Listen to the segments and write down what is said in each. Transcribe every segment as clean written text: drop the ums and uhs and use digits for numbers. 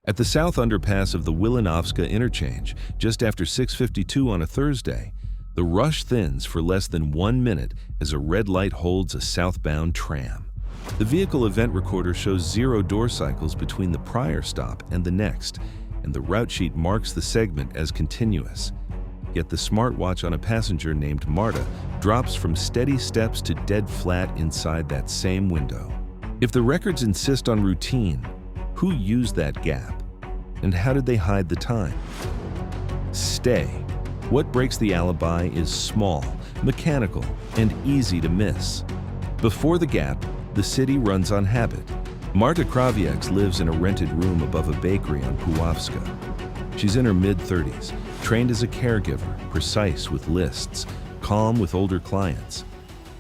At the south underpass of the Wilanowska interchange, just after 6:52 on a Thursday, the rush thins for less than 1 minute as a red light holds a southbound tram. The vehicle event recorder shows 0 door cycles between the prior stop and the next, and the route sheet marks the segment as continuous. Yet the smartwatch on a passenger named Marta drops from steady steps to dead flat inside that same window. If the records insist on routine, who used that gap? And how did they hide the time? Stay. What breaks the alibi is small, mechanical, and easy to miss. Before the gap, the city runs on habit. Marta Krawiecz lives in a rented room above a bakery on Puławska. She's in her mid-30s, trained as a caregiver, precise with lists, calm with older clients.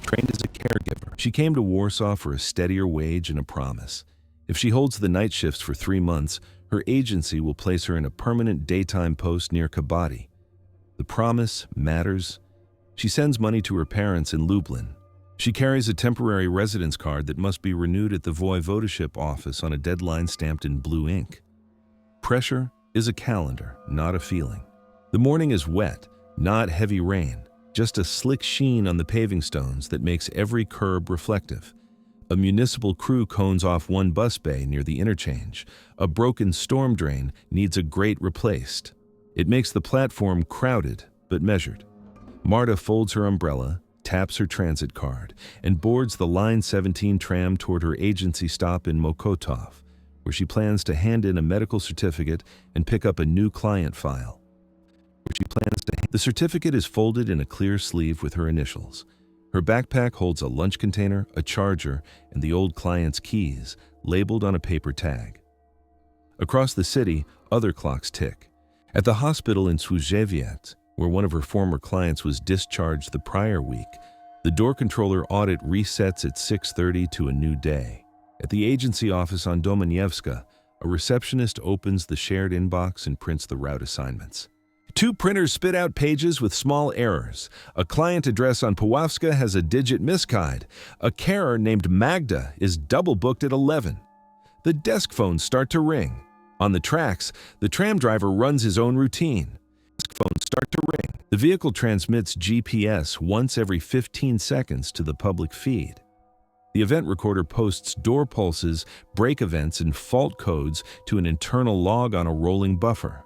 Trained as a caregiver, she came to Warsaw for a steadier wage and a promise. If she holds the night shifts for 3 months, her agency will place her in a permanent daytime post near Kabati. The promise matters. She sends money to her parents in Lublin. She carries a temporary residence card that must be renewed at the voivodeship office on a deadline stamped in blue ink. Pressure is a calendar, not a feeling. The morning is wet, not heavy rain, just a slick sheen on the paving stones that makes every curb reflective. A municipal crew cones off one bus bay near the interchange. A broken storm drain needs a grate replaced. It makes the platform crowded but measured. Marta folds her umbrella, taps her transit card, and boards the Line 17 tram toward her agency stop in Mokotów, where she plans to hand in a medical certificate and pick up a new client file. The certificate is folded in a clear sleeve with her initials. Her backpack holds a lunch container, a charger, and the old client's keys, labeled on a paper tag. Across the city, other clocks tick. At the hospital in Służewiec, where one of her former clients was discharged the prior week, the door controller audit resets at 6:30 to a new day. At the agency office on Domaniewska, a receptionist opens the shared inbox and prints the route assignments. 2 printers spit out pages with small errors. A client address on Puławska has a digit misguide. A carer named Magda is double booked at 11. The desk phones start to ring. On the tracks, the tram driver runs his own routine. Desk phones start to ring. The vehicle transmits GPS once every 15 seconds to the public feed. The event recorder posts door pulses, brake events, and fault codes to an internal log on a rolling buffer.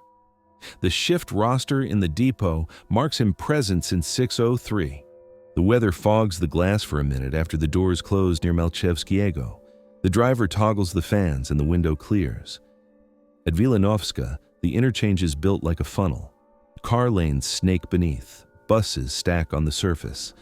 The shift roster in the depot marks him present since 6:03. The weather fogs the glass for a minute after the doors close near Malczewskiego. The driver toggles the fans and the window clears. At Wilanowska, the interchange is built like a funnel. Car lanes snake beneath. Buses stack on the surface.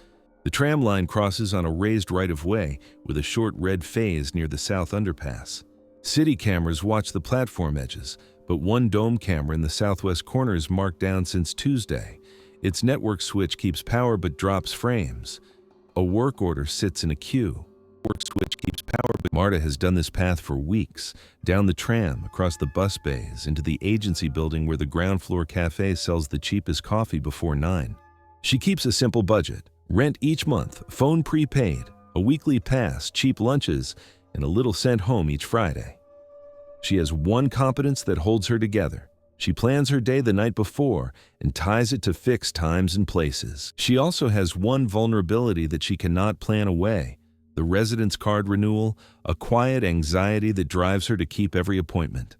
The tram line crosses on a raised right-of-way with a short red phase near the south underpass. City cameras watch the platform edges, but one dome camera in the southwest corner is marked down since Tuesday. Its network switch keeps power but drops frames. A work order sits in a queue. Work switch keeps power, but Marta has done this path for weeks, down the tram, across the bus bays, into the agency building where the ground floor cafe sells the cheapest coffee before 9. She keeps a simple budget: rent each month, phone prepaid, a weekly pass, cheap lunches, and a little sent home each Friday. She has one competence that holds her together. She plans her day the night before and ties it to fixed times and places. She also has one vulnerability that she cannot plan away: the residence card renewal, a quiet anxiety that drives her to keep every appointment.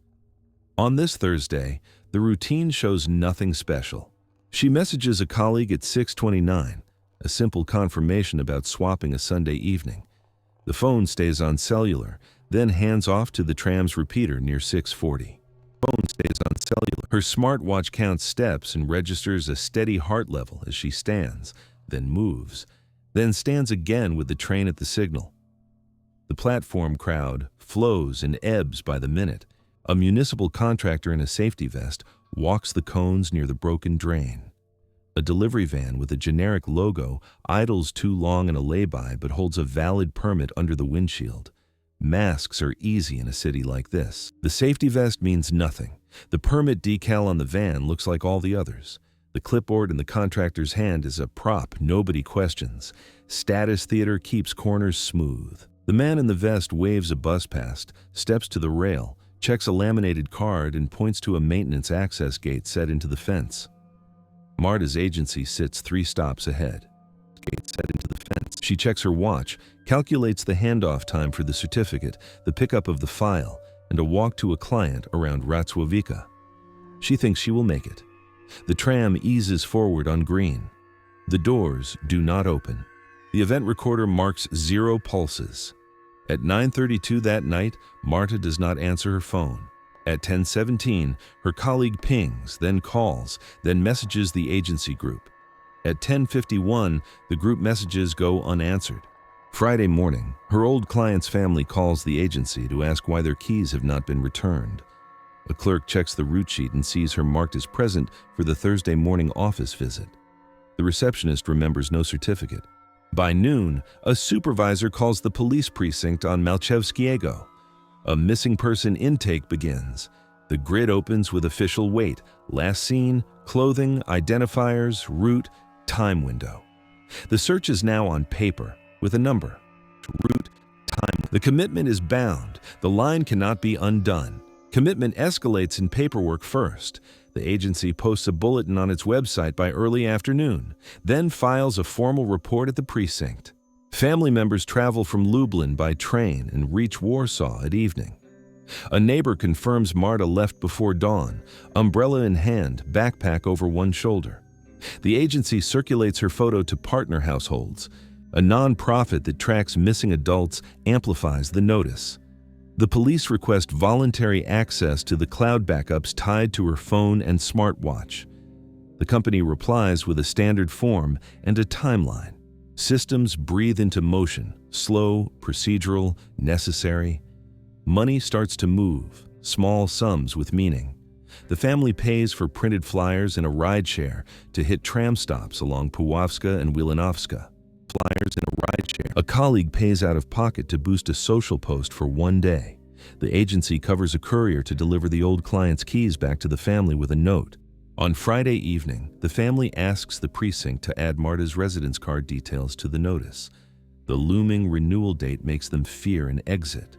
On this Thursday, the routine shows nothing special. She messages a colleague at 6:29, a simple confirmation about swapping a Sunday evening. The phone stays on cellular, then hands off to the tram's repeater near 6:40. Phone stays on cellular. Her smartwatch counts steps and registers a steady heart level as she stands, then moves, then stands again with the train at the signal. The platform crowd flows and ebbs by the minute. A municipal contractor in a safety vest walks the cones near the broken drain. A delivery van with a generic logo idles too long in a lay-by but holds a valid permit under the windshield. Masks are easy in a city like this. The safety vest means nothing. The permit decal on the van looks like all the others. The clipboard in the contractor's hand is a prop nobody questions. Status theater keeps corners smooth. The man in the vest waves a bus past, steps to the rail, checks a laminated card, and points to a maintenance access gate set into the fence. Marta's agency sits 3 stops ahead. Gate set into the fence. She checks her watch, calculates the handoff time for the certificate, the pickup of the file, and a walk to a client around Ratsławica. She thinks she will make it. The tram eases forward on green. The doors do not open. The event recorder marks 0 pulses. At 9:32 that night, Marta does not answer her phone. At 10:17, her colleague pings, then calls, then messages the agency group. At 10:51, the group messages go unanswered. Friday morning, her old client's family calls the agency to ask why their keys have not been returned. A clerk checks the route sheet and sees her marked as present for the Thursday morning office visit. The receptionist remembers no certificate. By noon, a supervisor calls the police precinct on Malchewskiego. A missing person intake begins. The grid opens with official weight, last seen, clothing, identifiers, route, time window. The search is now on paper with a number. Route, time. The commitment is bound. The line cannot be undone. Commitment escalates in paperwork first. The agency posts a bulletin on its website by early afternoon, then files a formal report at the precinct. Family members travel from Lublin by train and reach Warsaw at evening. A neighbor confirms Marta left before dawn, umbrella in hand, backpack over one shoulder. The agency circulates her photo to partner households. A non-profit that tracks missing adults amplifies the notice. The police request voluntary access to the cloud backups tied to her phone and smartwatch. The company replies with a standard form and a timeline. Systems breathe into motion, slow, procedural, necessary. Money starts to move, small sums with meaning. The family pays for printed flyers and a rideshare to hit tram stops along Puławska and Wilanowska. Flyers in a rideshare. A colleague pays out of pocket to boost a social post for one day. The agency covers a courier to deliver the old client's keys back to the family with a note. On Friday evening, the family asks the precinct to add Marta's residence card details to the notice. The looming renewal date makes them fear an exit.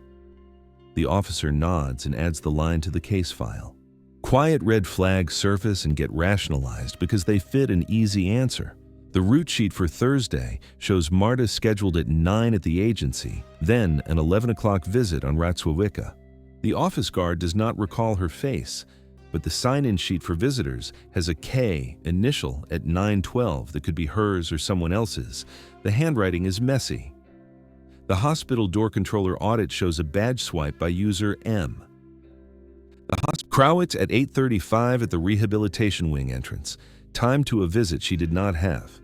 The officer nods and adds the line to the case file. Quiet red flags surface and get rationalized because they fit an easy answer. The route sheet for Thursday shows Marta scheduled at 9 at the agency, then an 11 o'clock visit on Ratsławica. The office guard does not recall her face, but the sign-in sheet for visitors has a K initial at 9:12 that could be hers or someone else's. The handwriting is messy. The hospital door controller audit shows a badge swipe by user M. Crowitz at 8:35 at the rehabilitation wing entrance. Time to a visit she did not have.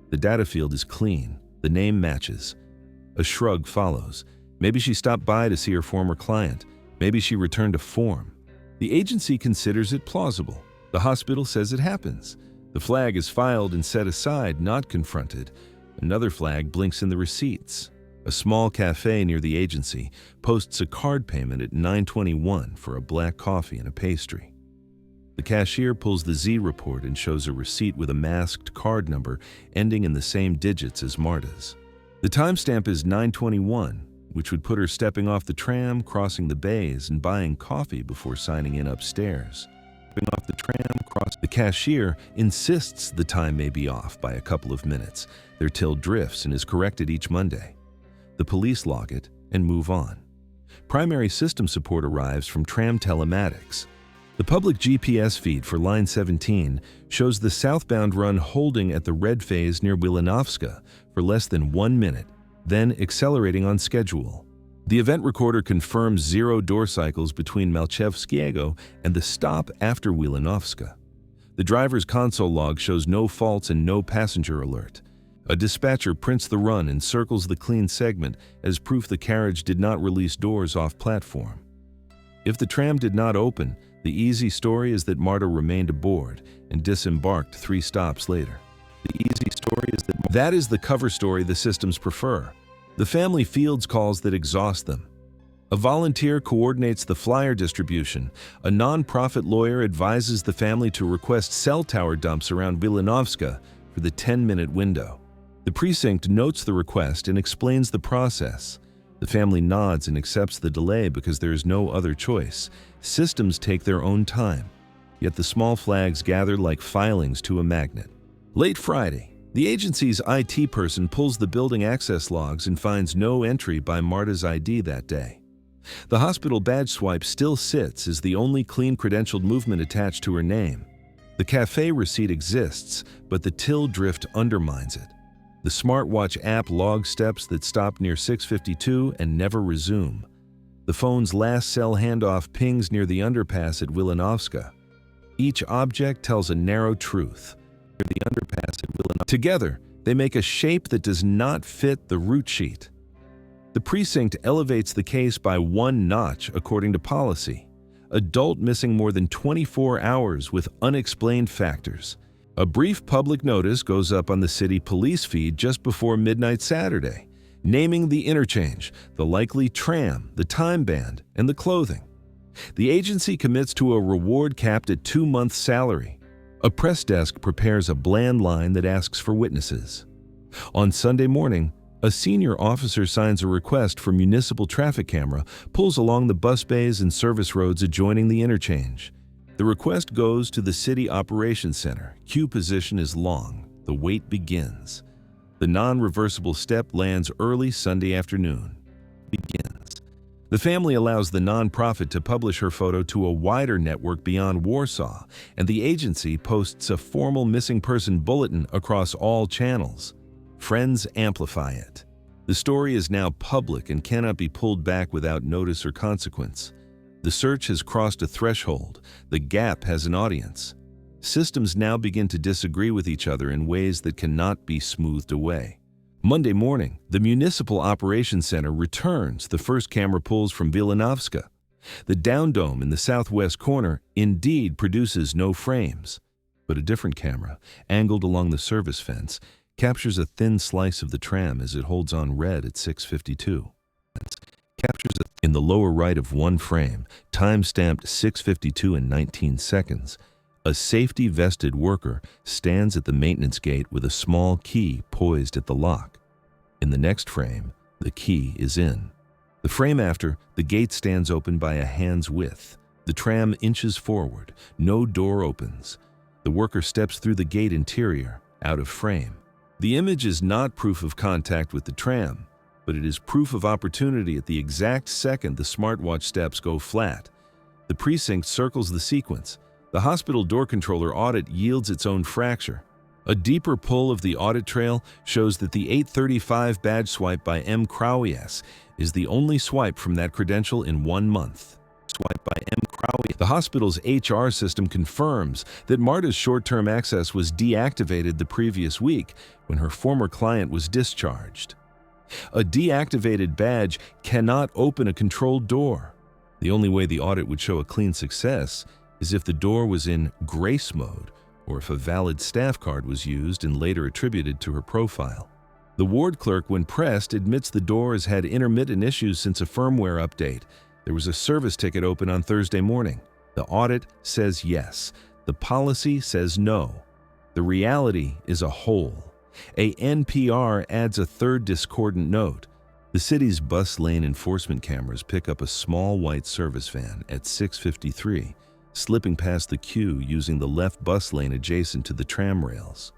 The data field is clean. The name matches. A shrug follows. Maybe she stopped by to see her former client. Maybe she returned a form. The agency considers it plausible. The hospital says it happens. The flag is filed and set aside, not confronted. Another flag blinks in the receipts. A small cafe near the agency posts a card payment at $9.21 for a black coffee and a pastry. The cashier pulls the Z report and shows a receipt with a masked card number ending in the same digits as Marta's. The timestamp is 9:21, which would put her stepping off the tram, crossing the bays, and buying coffee before signing in upstairs. Stepping off the tram, the cashier insists the time may be off by a couple of minutes. Their till drifts and is corrected each Monday. The police log it and move on. Primary system support arrives from tram telematics. The public GPS feed for Line 17 shows the southbound run holding at the red phase near Wilanowska for less than 1 minute, then accelerating on schedule. The event recorder confirms 0 door cycles between Malchewskiego and the stop after Wilanowska. The driver's console log shows no faults and no passenger alert. A dispatcher prints the run and circles the clean segment as proof the carriage did not release doors off platform. If the tram did not open, the easy story is that Marta remained aboard and disembarked 3 stops later. The easy story is that is the cover story the systems prefer. The family fields calls that exhaust them. A volunteer coordinates the flyer distribution. A non-profit lawyer advises the family to request cell tower dumps around Wilanowska for the 10-minute window. The precinct notes the request and explains the process. The family nods and accepts the delay because there is no other choice. Systems take their own time, yet the small flags gather like filings to a magnet. Late Friday, the agency's IT person pulls the building access logs and finds no entry by Marta's ID that day. The hospital badge swipe still sits as the only clean credentialed movement attached to her name. The cafe receipt exists, but the till drift undermines it. The smartwatch app logs steps that stop near 6:52 and never resume. The phone's last cell handoff pings near the underpass at Wilenovska. Each object tells a narrow truth. Near the underpass at Wilenovska. Together, they make a shape that does not fit the route sheet. The precinct elevates the case by one notch according to policy. Adult missing more than 24 hours with unexplained factors. A brief public notice goes up on the city police feed just before midnight Saturday, naming the interchange, the likely tram, the time band, and the clothing. The agency commits to a reward capped at 2 months' salary. A press desk prepares a bland line that asks for witnesses. On Sunday morning, a senior officer signs a request for municipal traffic camera, pulls along the bus bays and service roads adjoining the interchange. The request goes to the City Operations Center. Queue position is long. The wait begins. The non-reversible step lands early Sunday afternoon. Begins. The family allows the nonprofit to publish her photo to a wider network beyond Warsaw, and the agency posts a formal missing person bulletin across all channels. Friends amplify it. The story is now public and cannot be pulled back without notice or consequence. The search has crossed a threshold. The gap has an audience. Systems now begin to disagree with each other in ways that cannot be smoothed away. Monday morning, the Municipal Operations Center returns the first camera pulls from Wilenovska. The down dome in the southwest corner indeed produces no frames, but a different camera, angled along the service fence, captures a thin slice of the tram as it holds on red at 6:52. In the lower right of one frame, time-stamped 6:52 and 19 seconds, a safety-vested worker stands at the maintenance gate with a small key poised at the lock. In the next frame, the key is in. The frame after, the gate stands open by a hand's width. The tram inches forward. No door opens. The worker steps through the gate interior, out of frame. The image is not proof of contact with the tram, but it is proof of opportunity at the exact second the smartwatch steps go flat. The precinct circles the sequence. The hospital door controller audit yields its own fracture. A deeper pull of the audit trail shows that the 8:35 badge swipe by M. Krawias is the only swipe from that credential in 1 month. Swipe by M. Krawias. The hospital's HR system confirms that Marta's short-term access was deactivated the previous week when her former client was discharged. A deactivated badge cannot open a controlled door. The only way the audit would show a clean success is if the door was in grace mode or if a valid staff card was used and later attributed to her profile. The ward clerk, when pressed, admits the door has had intermittent issues since a firmware update. There was a service ticket open on Thursday morning. The audit says yes. The policy says no. The reality is a hole. A NPR adds a third discordant note. The city's bus lane enforcement cameras pick up a small white service van at 6:53, slipping past the queue using the left bus lane adjacent to the tram rails.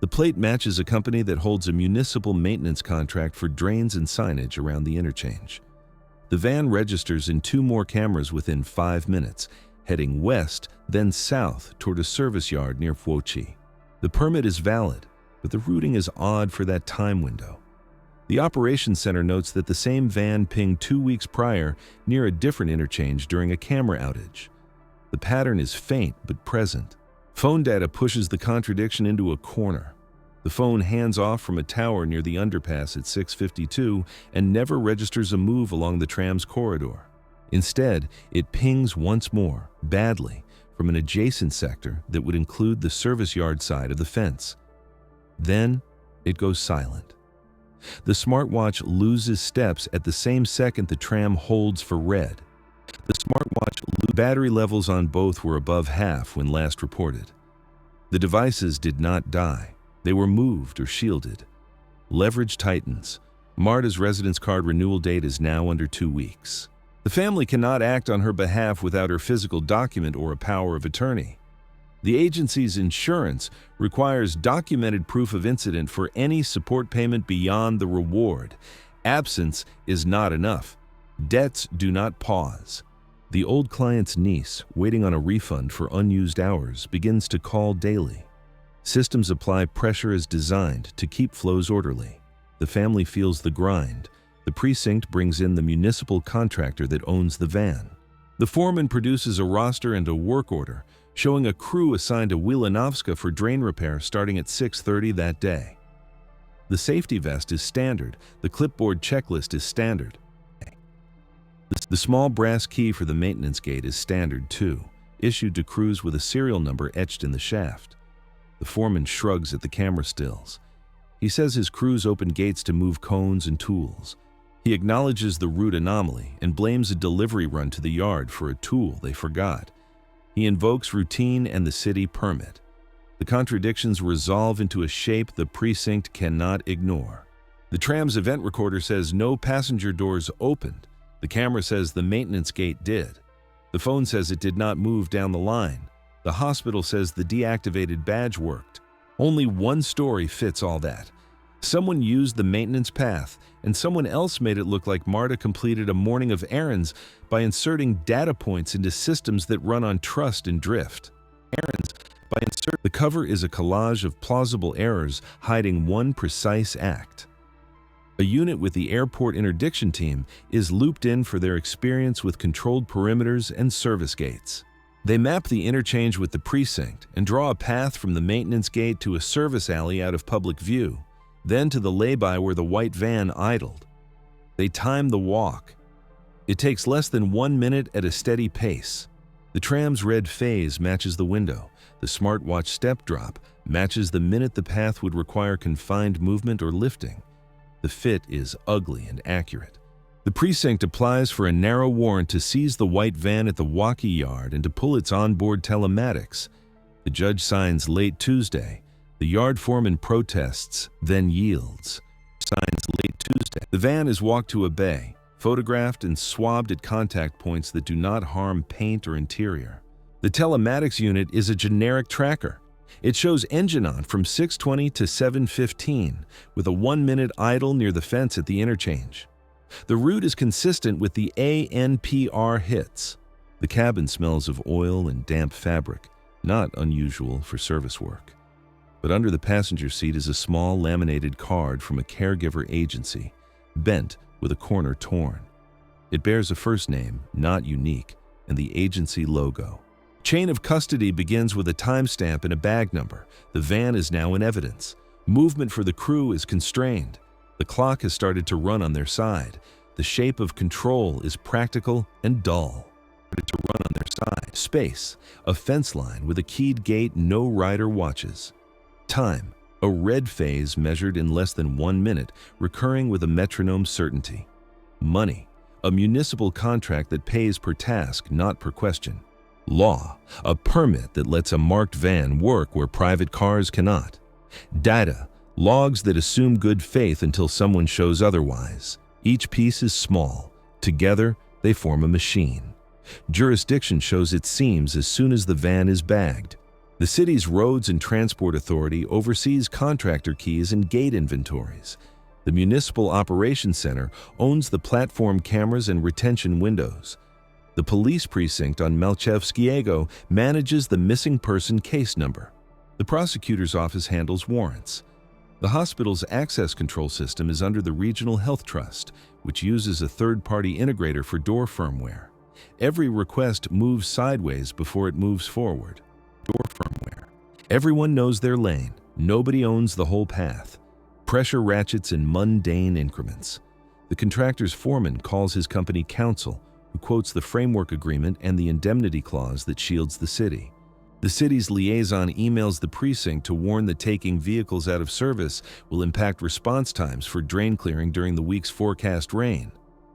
The plate matches a company that holds a municipal maintenance contract for drains and signage around the interchange. The van registers in 2 more cameras within 5 minutes, heading west, then south toward a service yard near Włochy. The permit is valid, but the routing is odd for that time window. The operations center notes that the same van pinged 2 weeks prior near a different interchange during a camera outage. The pattern is faint but present. Phone data pushes the contradiction into a corner. The phone hands off from a tower near the underpass at 6:52 and never registers a move along the tram's corridor. Instead, it pings once more, badly, from an adjacent sector that would include the service yard side of the fence. Then, it goes silent. The smartwatch loses steps at the same second the tram holds for red. The smartwatch battery levels on both were above half when last reported. The devices did not die. They were moved or shielded. Leverage tightens. Marta's residence card renewal date is now under 2 weeks. The family cannot act on her behalf without her physical document or a power of attorney. The agency's insurance requires documented proof of incident for any support payment beyond the reward. Absence is not enough. Debts do not pause. The old client's niece, waiting on a refund for unused hours, begins to call daily. Systems apply pressure as designed to keep flows orderly. The family feels the grind. The precinct brings in the municipal contractor that owns the van. The foreman produces a roster and a work order, showing a crew assigned to Wilanovska for drain repair starting at 6:30 that day. The safety vest is standard. The clipboard checklist is standard. The small brass key for the maintenance gate is standard too, issued to crews with a serial number etched in the shaft. The foreman shrugs at the camera stills. He says his crews open gates to move cones and tools. He acknowledges the route anomaly and blames a delivery run to the yard for a tool they forgot. He invokes routine and the city permit. The contradictions resolve into a shape the precinct cannot ignore. The tram's event recorder says no passenger doors opened. The camera says the maintenance gate did. The phone says it did not move down the line. The hospital says the deactivated badge worked. Only one story fits all that. Someone used the maintenance path, and someone else made it look like Marta completed a morning of errands by inserting data points into systems that run on trust and drift. The cover is a collage of plausible errors hiding one precise act. A unit with the airport interdiction team is looped in for their experience with controlled perimeters and service gates. They map the interchange with the precinct and draw a path from the maintenance gate to a service alley out of public view, then to the lay-by where the white van idled. They time the walk. It takes less than 1 minute at a steady pace. The tram's red phase matches the window. The smartwatch step drop matches the minute the path would require confined movement or lifting. The fit is ugly and accurate. The precinct applies for a narrow warrant to seize the white van at the walkie yard and to pull its onboard telematics. The judge signs late Tuesday. The yard foreman protests, then yields. The van is walked to a bay, photographed and swabbed at contact points that do not harm paint or interior. The telematics unit is a generic tracker. It shows engine on from 6:20 to 7:15, with a 1-minute idle near the fence at the interchange. The route is consistent with the ANPR hits. The cabin smells of oil and damp fabric, not unusual for service work. But under the passenger seat is a small laminated card from a caregiver agency, bent with a corner torn. It bears a first name, not unique, and the agency logo. Chain of custody begins with a timestamp and a bag number. The van is now in evidence. Movement for the crew is constrained. The clock has started to run on their side. The shape of control is practical and dull. Space, a fence line with a keyed gate no rider watches. Time, a red phase measured in less than 1 minute, recurring with a metronome certainty. Money, a municipal contract that pays per task, not per question. Law, a permit that lets a marked van work where private cars cannot. Data, logs that assume good faith until someone shows otherwise. Each piece is small. Together, they form a machine. Jurisdiction shows its seams as soon as the van is bagged. The city's Roads and Transport Authority oversees contractor keys and gate inventories. The Municipal Operations Center owns the platform cameras and retention windows. The police precinct on Malchevskiego manages the missing person case number. The prosecutor's office handles warrants. The hospital's access control system is under the Regional Health Trust, which uses a third-party integrator for door firmware. Every request moves sideways before it moves forward. Everyone knows their lane. Nobody owns the whole path. Pressure ratchets in mundane increments. The contractor's foreman calls his company counsel, who quotes the framework agreement and the indemnity clause that shields the city. The city's liaison emails the precinct to warn that taking vehicles out of service will impact response times for drain clearing during the week's forecast rain.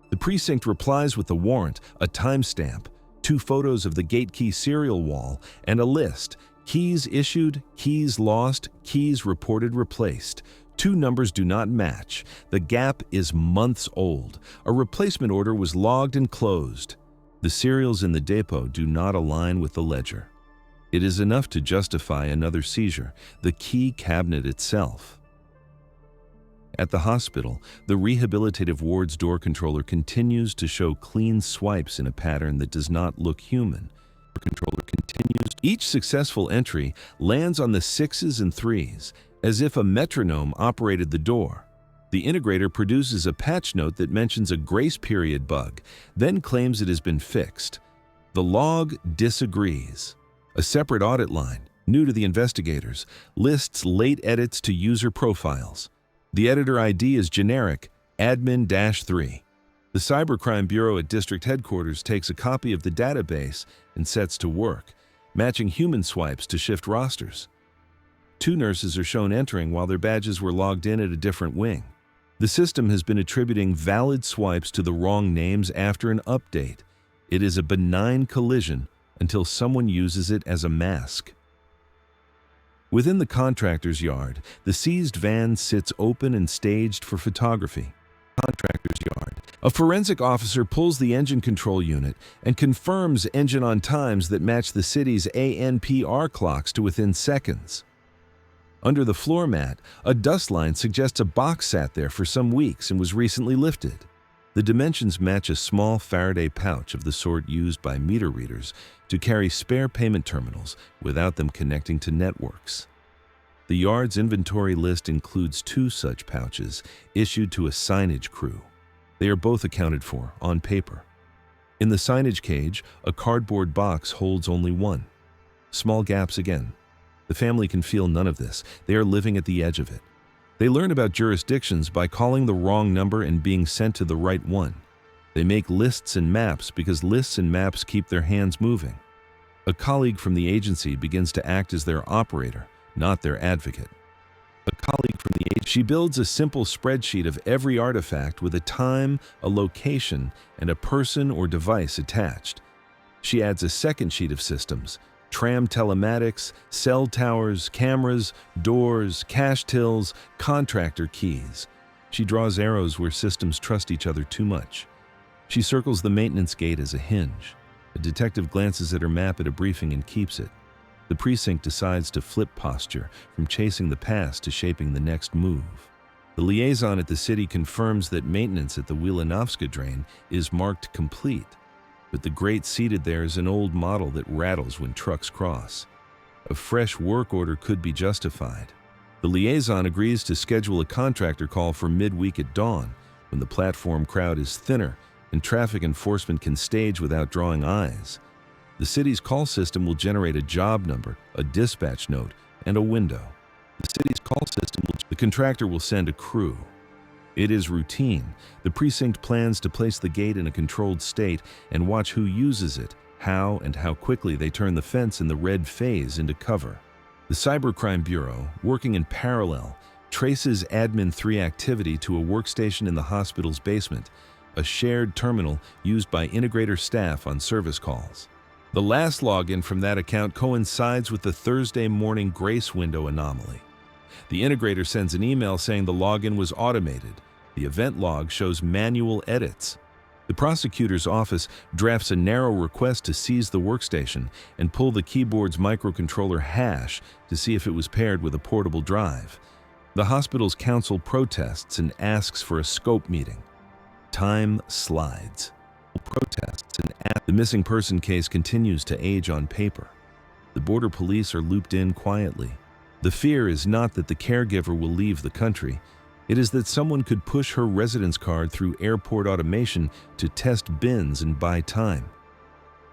The precinct replies with a warrant, a timestamp, 2 photos of the gate key serial wall, and a list: keys issued, keys lost, keys reported replaced. Two numbers do not match. The gap is months old. A replacement order was logged and closed. The serials in the depot do not align with the ledger. It is enough to justify another seizure, the key cabinet itself. At the hospital, the rehabilitative ward's door controller continues to show clean swipes in a pattern that does not look human. The controller continues. Each successful entry lands on the 6s and 3s, as if a metronome operated the door. The integrator produces a patch note that mentions a grace period bug, then claims it has been fixed. The log disagrees. A separate audit line, new to the investigators, lists late edits to user profiles. The editor ID is generic, admin-3. The Cybercrime Bureau at district headquarters takes a copy of the database and sets to work, matching human swipes to shift rosters. Two nurses are shown entering while their badges were logged in at a different wing. The system has been attributing valid swipes to the wrong names after an update. It is a benign collision until someone uses it as a mask. Within the contractor's yard, the seized van sits open and staged for photography. Contractor's yard. A forensic officer pulls the engine control unit and confirms engine on times that match the city's ANPR clocks to within seconds. Under the floor mat, a dust line suggests a box sat there for some weeks and was recently lifted. The dimensions match a small Faraday pouch of the sort used by meter readers to carry spare payment terminals without them connecting to networks. The yard's inventory list includes 2 such pouches issued to a signage crew. They are both accounted for on paper. In the signage cage, a cardboard box holds only 1. Small gaps again. The family can feel none of this. They are living at the edge of it. They learn about jurisdictions by calling the wrong number and being sent to the right one. They make lists and maps because lists and maps keep their hands moving. A colleague from the agency begins to act as their operator, not their advocate. She builds a simple spreadsheet of every artifact with a time, a location, and a person or device attached. She adds a second sheet of systems: tram telematics, cell towers, cameras, doors, cash tills, contractor keys. She draws arrows where systems trust each other too much. She circles the maintenance gate as a hinge. A detective glances at her map at a briefing and keeps it. The precinct decides to flip posture from chasing the past to shaping the next move. The liaison at the city confirms that maintenance at the Wilanovska drain is marked complete, but the grate seated there is an old model that rattles when trucks cross. A fresh work order could be justified. The liaison agrees to schedule a contractor call for midweek at dawn, when the platform crowd is thinner and traffic enforcement can stage without drawing eyes. The city's call system will generate a job number, a dispatch note, and a window. The contractor will send a crew. It is routine. The precinct plans to place the gate in a controlled state and watch who uses it, how and how quickly they turn the fence in the red phase into cover. The Cybercrime Bureau, working in parallel, traces Admin 3 activity to a workstation in the hospital's basement, a shared terminal used by integrator staff on service calls. The last login from that account coincides with the Thursday morning grace window anomaly. The integrator sends an email saying the login was automated. The event log shows manual edits. The prosecutor's office drafts a narrow request to seize the workstation and pull the keyboard's microcontroller hash to see if it was paired with a portable drive. The hospital's counsel protests and asks for a scope meeting. Time slides. The missing person case continues to age on paper. The border police are looped in quietly. The fear is not that the caregiver will leave the country. It is that someone could push her residence card through airport automation to test bins and buy time.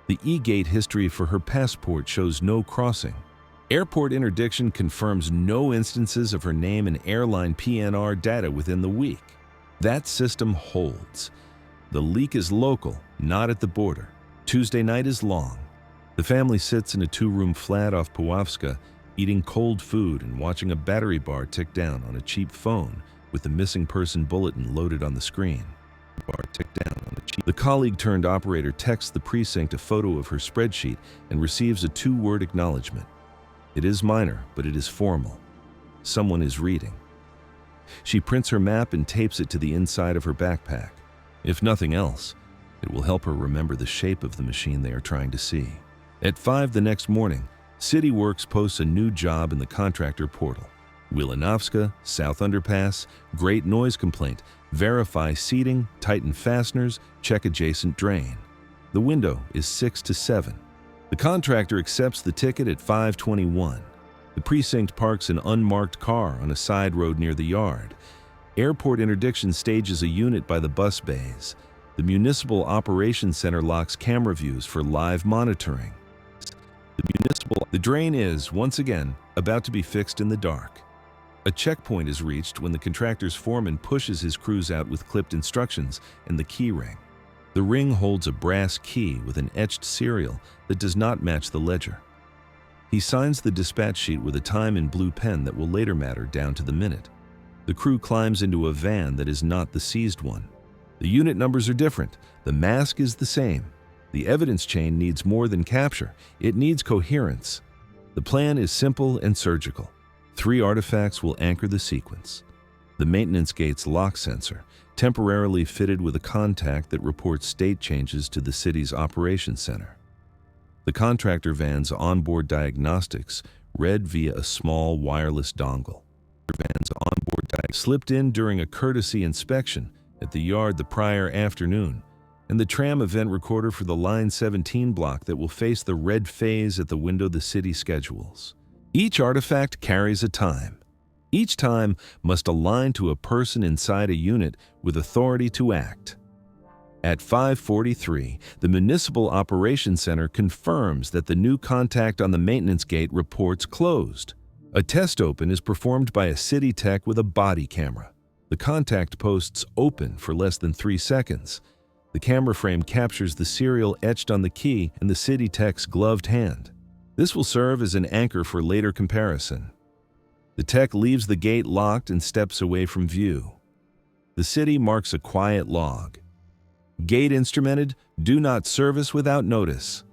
The e-gate history for her passport shows no crossing. Airport interdiction confirms no instances of her name and airline PNR data within the week. That system holds. The leak is local, not at the border. Tuesday night is long. The family sits in a 2-room flat off Puławska, eating cold food and watching a battery bar tick down on a cheap phone with the missing person bulletin loaded on the screen. The colleague-turned-operator texts the precinct a photo of her spreadsheet and receives a 2-word acknowledgement. It is minor, but it is formal. Someone is reading. She prints her map and tapes it to the inside of her backpack. If nothing else, it will help her remember the shape of the machine they are trying to see. At 5 the next morning, CityWorks posts a new job in the contractor portal. Wilenovska, South Underpass, Great Noise Complaint, verify seating, tighten fasteners, check adjacent drain. The window is 6 to 7. The contractor accepts the ticket at 5:21. The precinct parks an unmarked car on a side road near the yard. Airport Interdiction stages a unit by the bus bays. The Municipal Operations Center locks camera views for live monitoring. The drain is, once again, about to be fixed in the dark. A checkpoint is reached when the contractor's foreman pushes his crews out with clipped instructions and the key ring. The ring holds a brass key with an etched serial that does not match the ledger. He signs the dispatch sheet with a time in blue pen that will later matter down to the minute. The crew climbs into a van that is not the seized one. The unit numbers are different. The mask is the same. The evidence chain needs more than capture. It needs coherence. The plan is simple and surgical. 3 artifacts will anchor the sequence. The maintenance gate's lock sensor, temporarily fitted with a contact that reports state changes to the city's operations center. The contractor van's onboard diagnostics read via a small wireless dongle. Slipped in during a courtesy inspection at the yard the prior afternoon, and the tram event recorder for the Line 17 block that will face the red phase at the window the city schedules. Each artifact carries a time. Each time must align to a person inside a unit with authority to act. At 5:43, the Municipal Operations Center confirms that the new contact on the maintenance gate reports closed. A test open is performed by a city tech with a body camera. The contact posts open for less than 3 seconds. The camera frame captures the serial etched on the key in the city tech's gloved hand. This will serve as an anchor for later comparison. The tech leaves the gate locked and steps away from view. The city marks a quiet log. Gate instrumented, do not service without notice.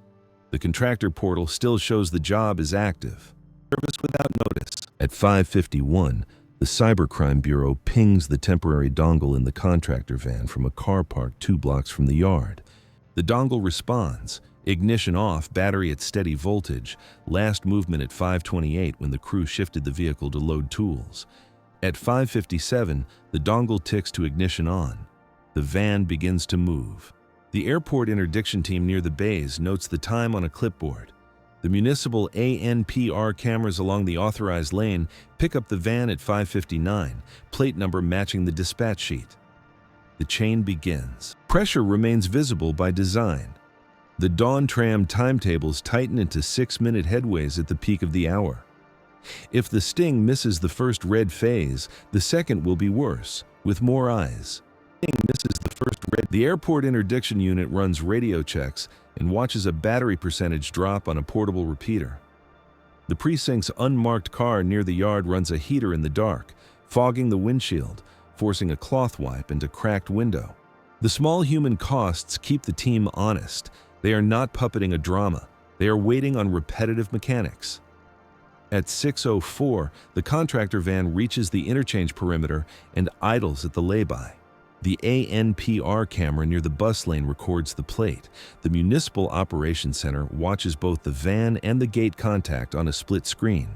The contractor portal still shows the job is active. Service without notice. At 5:51, the Cybercrime Bureau pings the temporary dongle in the contractor van from a car parked 2 blocks from the yard. The dongle responds, ignition off, battery at steady voltage, last movement at 5:28 when the crew shifted the vehicle to load tools. At 5:57, the dongle ticks to ignition on. The van begins to move. The airport interdiction team near the bays notes the time on a clipboard. The municipal ANPR cameras along the authorized lane pick up the van at 5:59, plate number matching the dispatch sheet. The chain begins. Pressure remains visible by design. The Dawn tram timetables tighten into 6-minute headways at the peak of the hour. If the Sting misses the first red phase, the second will be worse, with more eyes. The airport interdiction unit runs radio checks and watches a battery percentage drop on a portable repeater. The precinct's unmarked car near the yard runs a heater in the dark, fogging the windshield, forcing a cloth wipe into cracked window. The small human costs keep the team honest. They are not puppeting a drama. They are waiting on repetitive mechanics. At 6:04, the contractor van reaches the interchange perimeter and idles at the lay-by. The ANPR camera near the bus lane records the plate. The Municipal Operations Center watches both the van and the gate contact on a split screen.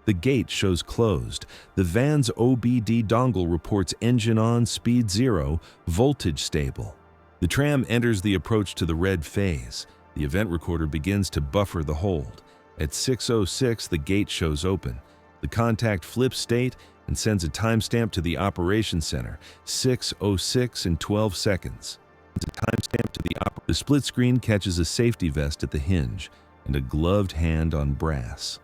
The gate shows closed. The van's OBD dongle reports engine on, speed 0, voltage stable. The tram enters the approach to the red phase. The event recorder begins to buffer the hold. At 6:06, the gate shows open. The contact flips state and sends a timestamp to the operations center, 6:06 and 12 seconds. The split screen catches a safety vest at the hinge and a gloved hand on brass.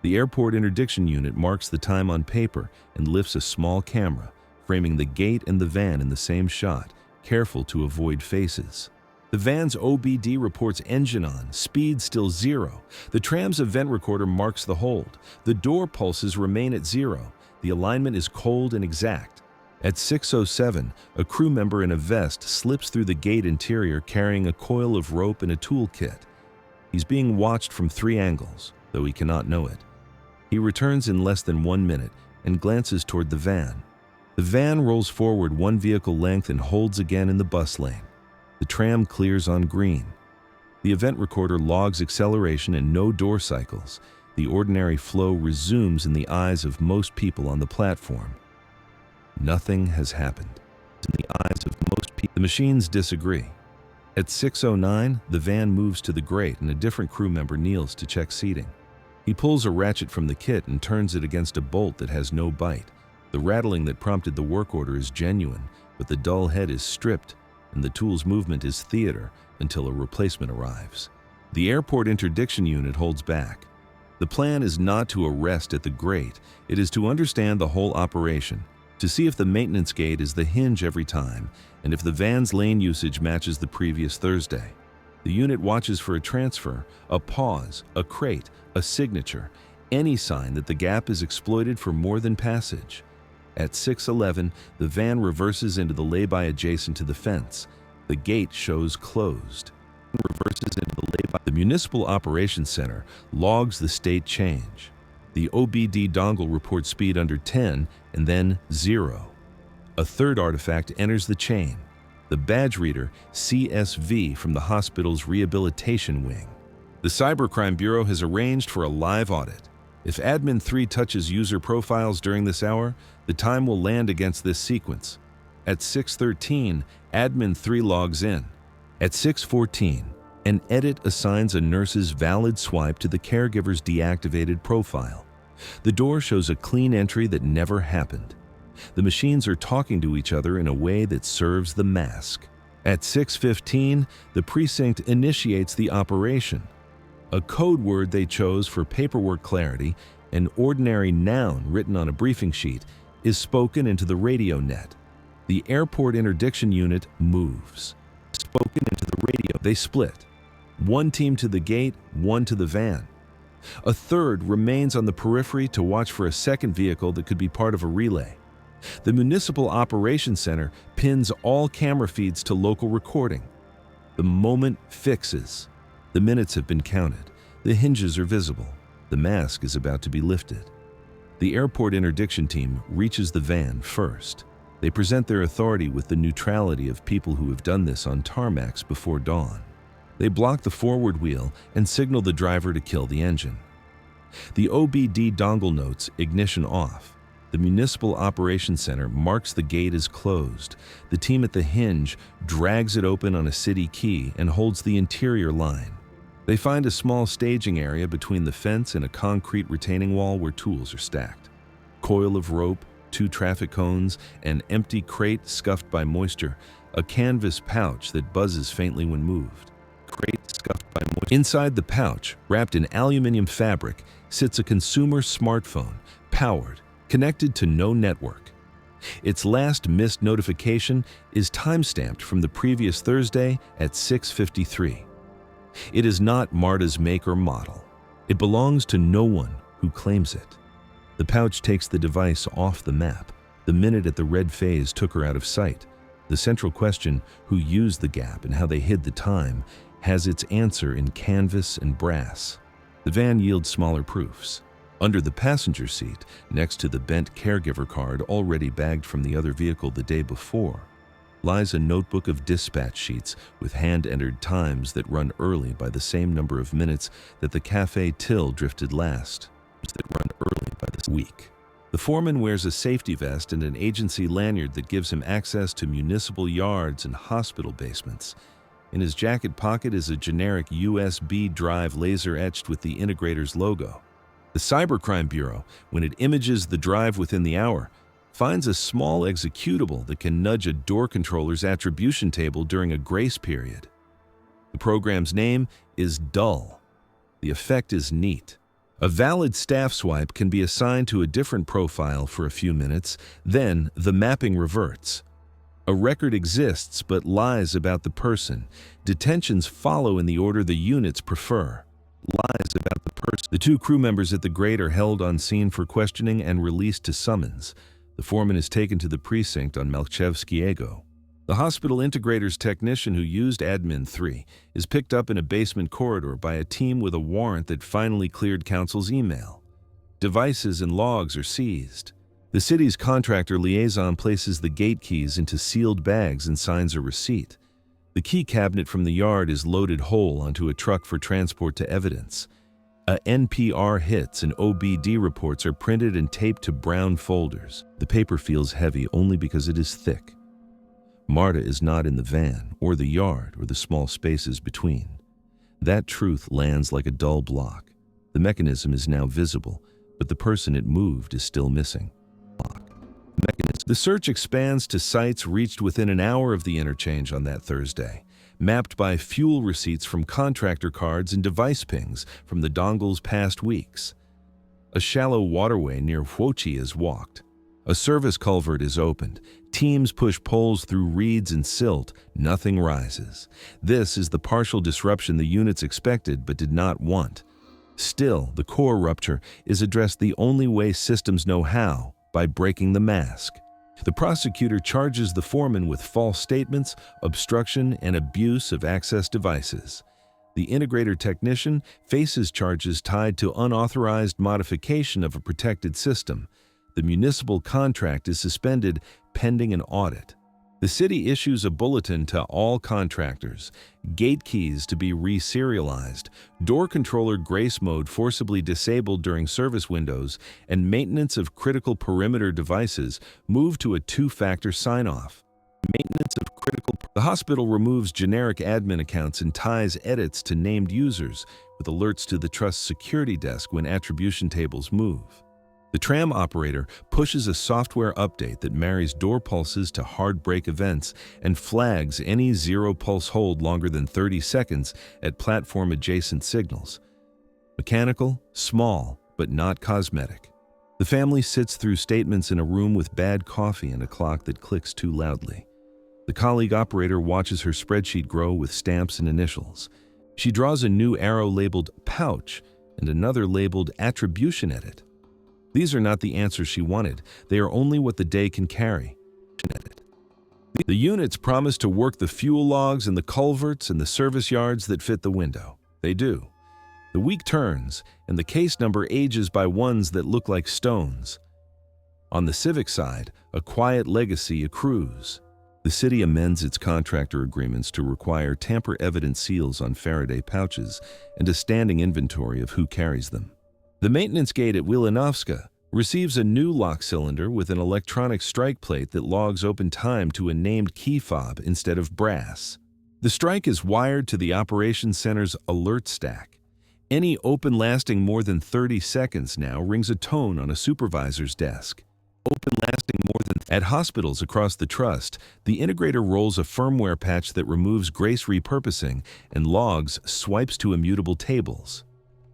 The airport interdiction unit marks the time on paper and lifts a small camera, framing the gate and the van in the same shot, careful to avoid faces. The van's OBD reports engine on, speed still 0. The tram's event recorder marks the hold. The door pulses remain at 0. The alignment is cold and exact. At 6:07, a crew member in a vest slips through the gate interior carrying a coil of rope and a toolkit. He's being watched from 3 angles, though he cannot know it. He returns in less than 1 minute, and glances toward the van. The van rolls forward one vehicle length and holds again in the bus lane. The tram clears on green. The event recorder logs acceleration and no door cycles. The ordinary flow resumes in the eyes of most people on the platform. Nothing has happened. In the eyes of most people, the machines disagree. At 6:09, the van moves to the grate and a different crew member kneels to check seating. He pulls a ratchet from the kit and turns it against a bolt that has no bite. The rattling that prompted the work order is genuine, but the dull head is stripped, and the tool's movement is theater until a replacement arrives. The airport interdiction unit holds back. The plan is not to arrest at the grate, it is to understand the whole operation, to see if the maintenance gate is the hinge every time, and if the van's lane usage matches the previous Thursday. The unit watches for a transfer, a pause, a crate, a signature, any sign that the gap is exploited for more than passage. At 6:11, the van reverses into the lay-by adjacent to the fence. The gate shows closed. The Municipal Operations Center logs the state change. The OBD dongle reports speed under 10 and then 0. A third artifact enters the chain, the badge reader CSV from the hospital's rehabilitation wing. The Cybercrime Bureau has arranged for a live audit. If Admin 3 touches user profiles during this hour, the time will land against this sequence. At 6:13, Admin 3 logs in. At 6:14, an edit assigns a nurse's valid swipe to the caregiver's deactivated profile. The door shows a clean entry that never happened. The machines are talking to each other in a way that serves the mask. At 6:15, the precinct initiates the operation. A code word they chose for paperwork clarity, an ordinary noun written on a briefing sheet, is spoken into the radio net. The airport interdiction unit moves. Spoken into the radio, they split. One team to the gate, one to the van. A third remains on the periphery to watch for a second vehicle that could be part of a relay. The Municipal Operations Center pins all camera feeds to local recording. The moment fixes. The minutes have been counted. The hinges are visible. The mask is about to be lifted. The airport interdiction team reaches the van first. They present their authority with the neutrality of people who have done this on tarmacs before dawn. They block the forward wheel and signal the driver to kill the engine. The OBD dongle notes ignition off. The Municipal Operations Center marks the gate as closed. The team at the hinge drags it open on a city key and holds the interior line. They find a small staging area between the fence and a concrete retaining wall where tools are stacked. Coil of rope, 2 traffic cones, an empty crate scuffed by moisture, a canvas pouch that buzzes faintly when moved. Crate scuffed by moisture. Inside the pouch, wrapped in aluminum fabric, sits a consumer smartphone, powered, connected to no network. Its last missed notification is timestamped from the previous Thursday at 6:53. It is not MARTA's make or model. It belongs to no one who claims it. The pouch takes the device off the map. The minute at the red phase took her out of sight. The central question, who used the gap and how they hid the time, has its answer in canvas and brass. The van yields smaller proofs. Under the passenger seat, next to the bent caregiver card already bagged from the other vehicle the day before, lies a notebook of dispatch sheets with hand-entered times that run early by the same number of minutes that the Café Till drifted last, that run early by this week. The foreman wears a safety vest and an agency lanyard that gives him access to municipal yards and hospital basements. In his jacket pocket is a generic USB drive laser etched with the integrator's logo. The Cybercrime Bureau, when it images the drive within the hour, finds a small executable that can nudge a door controller's attribution table during a grace period. The program's name is Dull. The effect is neat. A valid staff swipe can be assigned to a different profile for a few minutes, then the mapping reverts. A record exists but lies about the person. Detentions follow in the order the units prefer. Lies about the person. The 2 crew members at the grate are held on scene for questioning and released to summons. The foreman is taken to the precinct on Malchevskiego. The hospital integrator's technician who used Admin 3 is picked up in a basement corridor by a team with a warrant that finally cleared counsel's email. Devices and logs are seized. The city's contractor liaison places the gate keys into sealed bags and signs a receipt. The key cabinet from the yard is loaded whole onto a truck for transport to evidence. A NPR hits and OBD reports are printed and taped to brown folders. The paper feels heavy only because it is thick. Marta is not in the van, or the yard, or the small spaces between. That truth lands like a dull block. The mechanism is now visible, but the person it moved is still missing. The search expands to sites reached within an hour of the interchange on that Thursday, mapped by fuel receipts from contractor cards and device pings from the dongles past weeks. A shallow waterway near Huochi is walked. A service culvert is opened. Teams push poles through reeds and silt. Nothing rises. This is the partial disruption the units expected but did not want. Still, the core rupture is addressed the only way systems know how, by breaking the mask. The prosecutor charges the foreman with false statements, obstruction, and abuse of access devices. The integrator technician faces charges tied to unauthorized modification of a protected system. The municipal contract is suspended pending an audit. The city issues a bulletin to all contractors, gate keys to be reserialized, door controller grace mode forcibly disabled during service windows, and maintenance of critical perimeter devices moved to a two-factor sign-off. The hospital removes generic admin accounts and ties edits to named users with alerts to the trust's security desk when attribution tables move. The tram operator pushes a software update that marries door pulses to hard brake events and flags any zero-pulse hold longer than 30 seconds at platform-adjacent signals. Mechanical, small, but not cosmetic. The family sits through statements in a room with bad coffee and a clock that clicks too loudly. The colleague operator watches her spreadsheet grow with stamps and initials. She draws a new arrow labeled pouch and another labeled attribution edit. These are not the answers she wanted. They are only what the day can carry. The units promise to work the fuel logs and the culverts and the service yards that fit the window. They do. The week turns, and the case number ages by ones that look like stones. On the civic side, a quiet legacy accrues. The city amends its contractor agreements to require tamper-evident seals on Faraday pouches and a standing inventory of who carries them. The maintenance gate at Wilanovska receives a new lock cylinder with an electronic strike plate that logs open time to a named key fob instead of brass. The strike is wired to the operations center's alert stack. Any open lasting more than 30 seconds now rings a tone on a supervisor's desk. At hospitals across the trust, the integrator rolls a firmware patch that removes grace repurposing and logs swipes to immutable tables.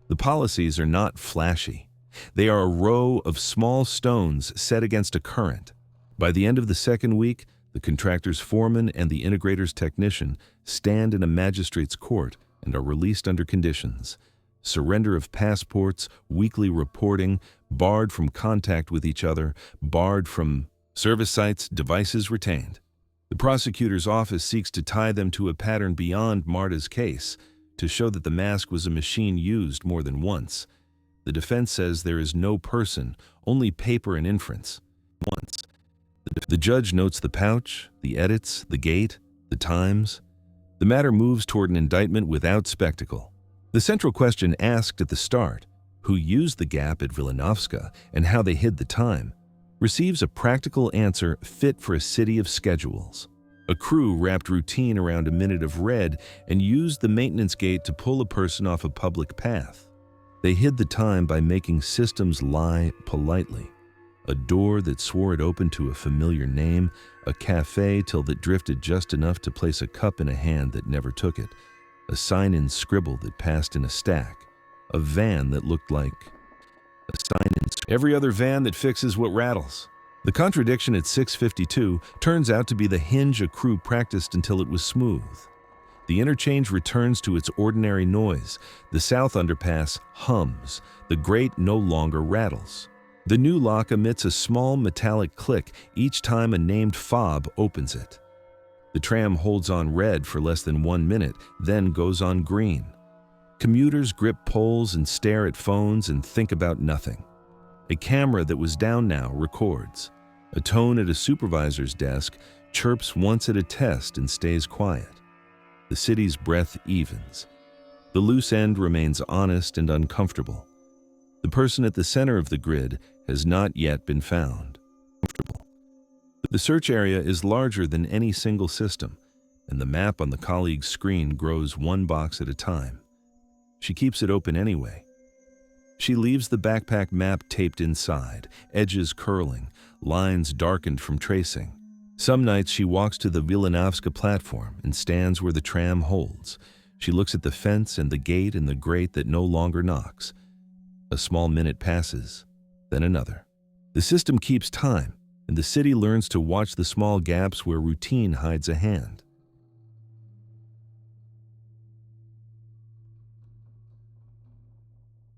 The policies are not flashy. They are a row of small stones set against a current. By the end of the second week, the contractor's foreman and the integrator's technician stand in a magistrate's court and are released under conditions. Surrender of passports, weekly reporting, barred from contact with each other, barred from service sites, devices retained. The prosecutor's office seeks to tie them to a pattern beyond Marta's case, to show that the mask was a machine used more than once. The defense says there is no person, only paper and inference. The judge notes the pouch, the edits, the gate, the times. The matter moves toward an indictment without spectacle. The central question asked at the start, who used the gap at Wilanovska and how they hid the time, receives a practical answer fit for a city of schedules. A crew wrapped routine around a minute of red and used the maintenance gate to pull a person off a public path. They hid the time by making systems lie politely. A door that swore it opened to a familiar name, a cafe till that drifted just enough to place a cup in a hand that never took it, a sign-in scribble that passed in a stack, a van that looked like a sign-in. Every other van that fixes what rattles. The contradiction at 652 turns out to be the hinge a crew practiced until it was smooth. The interchange returns to its ordinary noise. The south underpass hums. The grate no longer rattles. The new lock emits a small metallic click each time a named fob opens it. The tram holds on red for less than 1 minute, then goes on green. Commuters grip poles and stare at phones and think about nothing. A camera that was down now records. A tone at a supervisor's desk chirps once at a test and stays quiet. The city's breath evens. The loose end remains honest and uncomfortable. The person at the center of the grid has not yet been found. The search area is larger than any single system, and the map on the colleague's screen grows one box at a time. She keeps it open anyway. She leaves the backpack map taped inside, edges curling, lines darkened from tracing. Some nights she walks to the Wilanowska platform and stands where the tram holds. She looks at the fence and the gate and the grate that no longer knocks. A small minute passes, then another. The system keeps time, and the city learns to watch the small gaps where routine hides a hand.